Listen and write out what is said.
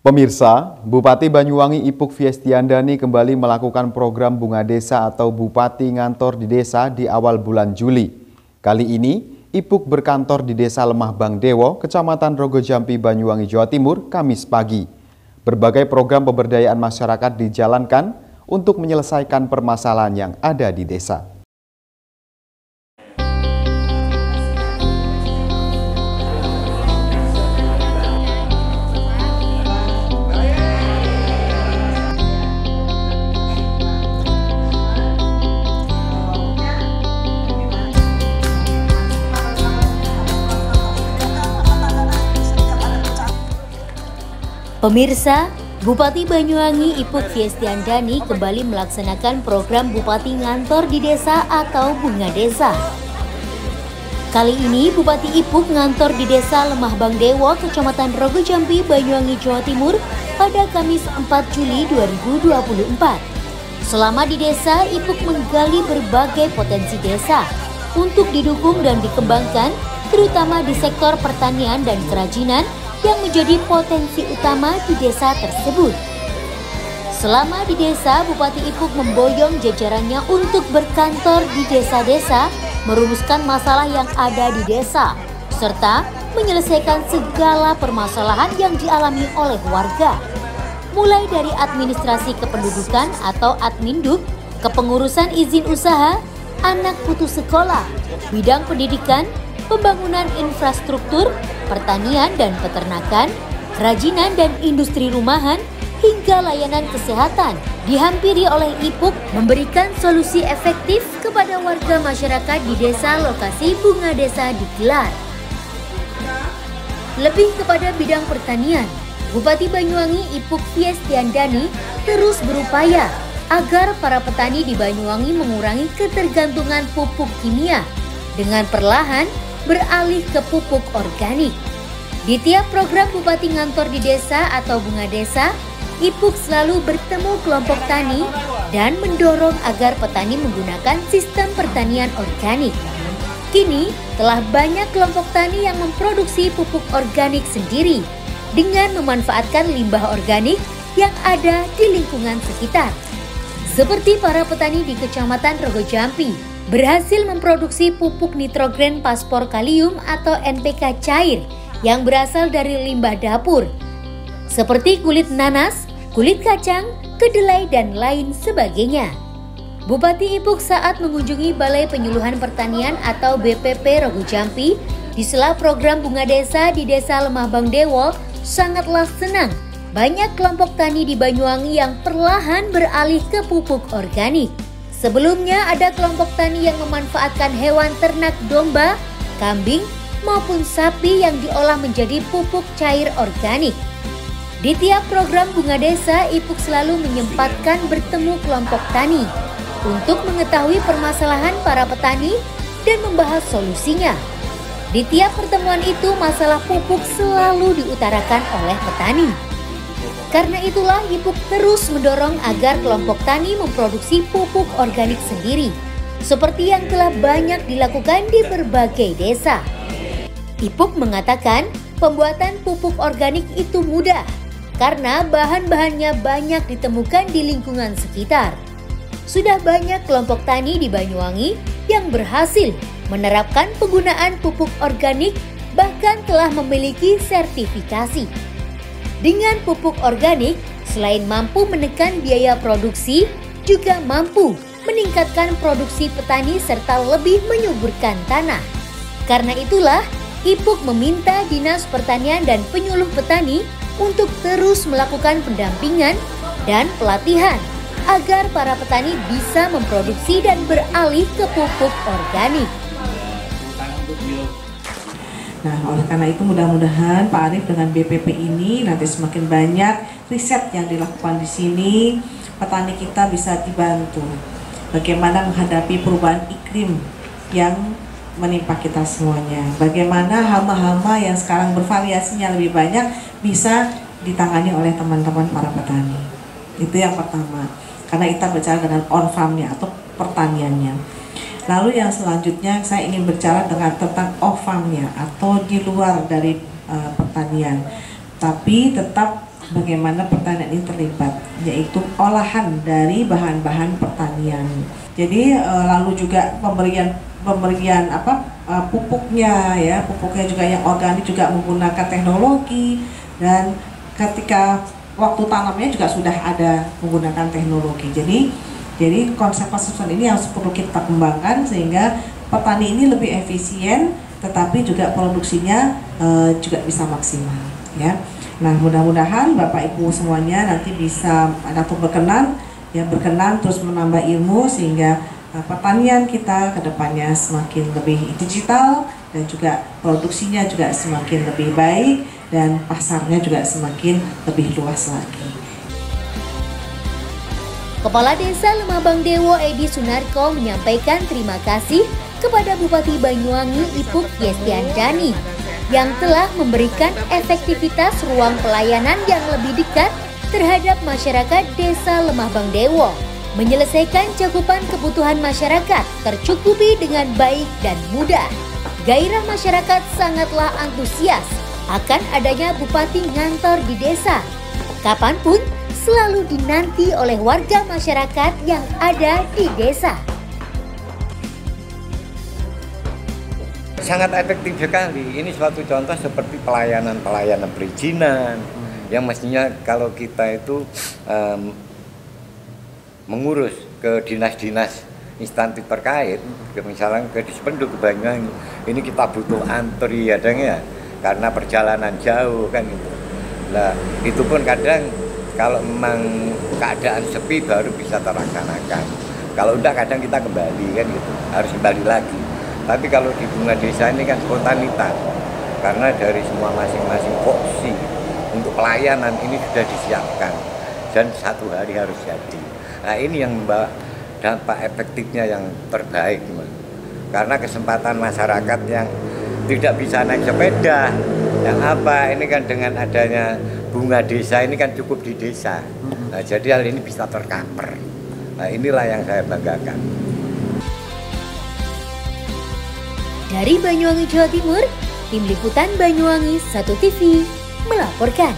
Pemirsa, Bupati Banyuwangi Ipuk Fiestiandani kembali melakukan program Bunga Desa atau Bupati Ngantor di Desa di awal bulan Juli. Kali ini, Ipuk berkantor di Desa Lemah Bang Dewo, Kecamatan Rogojampi, Banyuwangi, Jawa Timur, Kamis pagi. Berbagai program pemberdayaan masyarakat dijalankan untuk menyelesaikan permasalahan yang ada di desa. Pemirsa, Bupati Banyuwangi Ipuk Fiestiandani kembali melaksanakan program Bupati Ngantor di Desa atau Bunga Desa. Kali ini Bupati Ipuk ngantor di Desa Lemah Bang Dewo, Kecamatan Rogojampi, Banyuwangi, Jawa Timur pada Kamis 4 Juli 2024. Selama di desa, Ipuk menggali berbagai potensi desa untuk didukung dan dikembangkan, terutama di sektor pertanian dan kerajinan yang menjadi potensi utama di desa tersebut. Selama di desa, Bupati Ipuk memboyong jajarannya untuk berkantor di desa-desa, merumuskan masalah yang ada di desa, serta menyelesaikan segala permasalahan yang dialami oleh warga. Mulai dari administrasi kependudukan atau Adminduk, kepengurusan izin usaha, anak putus sekolah, bidang pendidikan, pembangunan infrastruktur, pertanian dan peternakan, kerajinan dan industri rumahan, hingga layanan kesehatan dihampiri oleh Ipuk memberikan solusi efektif kepada warga masyarakat di desa lokasi Bunga Desa digelar. Lebih kepada bidang pertanian, Bupati Banyuwangi Ipuk Fiestiandani terus berupaya agar para petani di Banyuwangi mengurangi ketergantungan pupuk kimia dengan perlahan beralih ke pupuk organik. Di tiap program Bupati Ngantor di Desa atau Bunga Desa, Ipuk selalu bertemu kelompok tani dan mendorong agar petani menggunakan sistem pertanian organik. Kini telah banyak kelompok tani yang memproduksi pupuk organik sendiri dengan memanfaatkan limbah organik yang ada di lingkungan sekitar. Seperti para petani di Kecamatan Rogojampi, berhasil memproduksi pupuk nitrogen paspor kalium atau NPK cair yang berasal dari limbah dapur, seperti kulit nanas, kulit kacang, kedelai, dan lain sebagainya. Bupati Ipuk saat mengunjungi Balai Penyuluhan Pertanian atau BPP Rogojampi di sela program Bunga Desa di Desa Lemah Bang Dewo sangatlah senang banyak kelompok tani di Banyuwangi yang perlahan beralih ke pupuk organik. Sebelumnya ada kelompok tani yang memanfaatkan hewan ternak domba, kambing, maupun sapi yang diolah menjadi pupuk cair organik. Di tiap program Bunga Desa, Ipuk selalu menyempatkan bertemu kelompok tani untuk mengetahui permasalahan para petani dan membahas solusinya. Di tiap pertemuan itu, masalah pupuk selalu diutarakan oleh petani. Karena itulah Ipuk terus mendorong agar kelompok tani memproduksi pupuk organik sendiri, seperti yang telah banyak dilakukan di berbagai desa. Ipuk mengatakan pembuatan pupuk organik itu mudah, karena bahan-bahannya banyak ditemukan di lingkungan sekitar. Sudah banyak kelompok tani di Banyuwangi yang berhasil menerapkan penggunaan pupuk organik, bahkan telah memiliki sertifikasi. Dengan pupuk organik, selain mampu menekan biaya produksi, juga mampu meningkatkan produksi petani serta lebih menyuburkan tanah. Karena itulah, Ipuk meminta Dinas Pertanian dan Penyuluh Petani untuk terus melakukan pendampingan dan pelatihan agar para petani bisa memproduksi dan beralih ke pupuk organik. Nah, oleh karena itu mudah-mudahan Pak Arief dengan BPP ini nanti semakin banyak riset yang dilakukan di sini, petani kita bisa dibantu bagaimana menghadapi perubahan iklim yang menimpa kita semuanya. Bagaimana hama-hama yang sekarang bervariasinya lebih banyak bisa ditangani oleh teman-teman para petani. Itu yang pertama. Karena kita bicara dengan on farm-nya atau pertaniannya. Lalu yang selanjutnya saya ingin bicara tentang off farm-nya atau di luar dari pertanian, tapi tetap bagaimana pertanian ini terlibat, yaitu olahan dari bahan-bahan pertanian. Jadi lalu juga pemberian pupuknya ya, pupuknya juga yang organik juga menggunakan teknologi, dan ketika waktu tanamnya juga sudah ada menggunakan teknologi. Jadi konsep-konsep ini yang perlu kita kembangkan sehingga petani ini lebih efisien, tetapi juga produksinya juga bisa maksimal ya. Nah, mudah-mudahan Bapak Ibu semuanya nanti bisa atau berkenan terus menambah ilmu sehingga pertanian kita ke depannya semakin lebih digital dan juga produksinya juga semakin lebih baik dan pasarnya juga semakin lebih luas lagi. Kepala Desa Lemah Bangdewo Edi Sunarko menyampaikan terima kasih kepada Bupati Banyuwangi Ipuk Fiestiandani yang telah memberikan efektivitas ruang pelayanan yang lebih dekat terhadap masyarakat Desa Lemah Bangdewo, menyelesaikan cakupan kebutuhan masyarakat tercukupi dengan baik dan mudah. Gairah masyarakat sangatlah antusias akan adanya Bupati ngantor di desa. Kapanpun selalu dinanti oleh warga masyarakat yang ada di desa. Sangat efektif sekali. Ini suatu contoh seperti pelayanan perizinan yang mestinya kalau kita itu mengurus ke dinas-dinas instansi terkait, misalnya ke Dispenduk ke Banyuwangi, ini kita butuh antri adanya karena perjalanan jauh kan itu. Nah, itu pun kadang kalau memang keadaan sepi baru bisa terlaksanakan. Kalau enggak kadang kita kembali kan gitu, harus kembali lagi. Tapi kalau di bunga desa ini kan spontanitas, karena dari semua masing-masing voksi untuk pelayanan ini sudah disiapkan dan satu hari harus jadi. Nah, ini yang membawa dampak efektifnya yang terbaik, karena kesempatan masyarakat yang tidak bisa naik sepeda, yang ini kan dengan adanya bunga desa ini kan cukup di desa. Nah, jadi hal ini bisa tercover. Nah, inilah yang saya banggakan. Dari Banyuwangi, Jawa Timur, Tim Liputan Banyuwangi 1 TV melaporkan.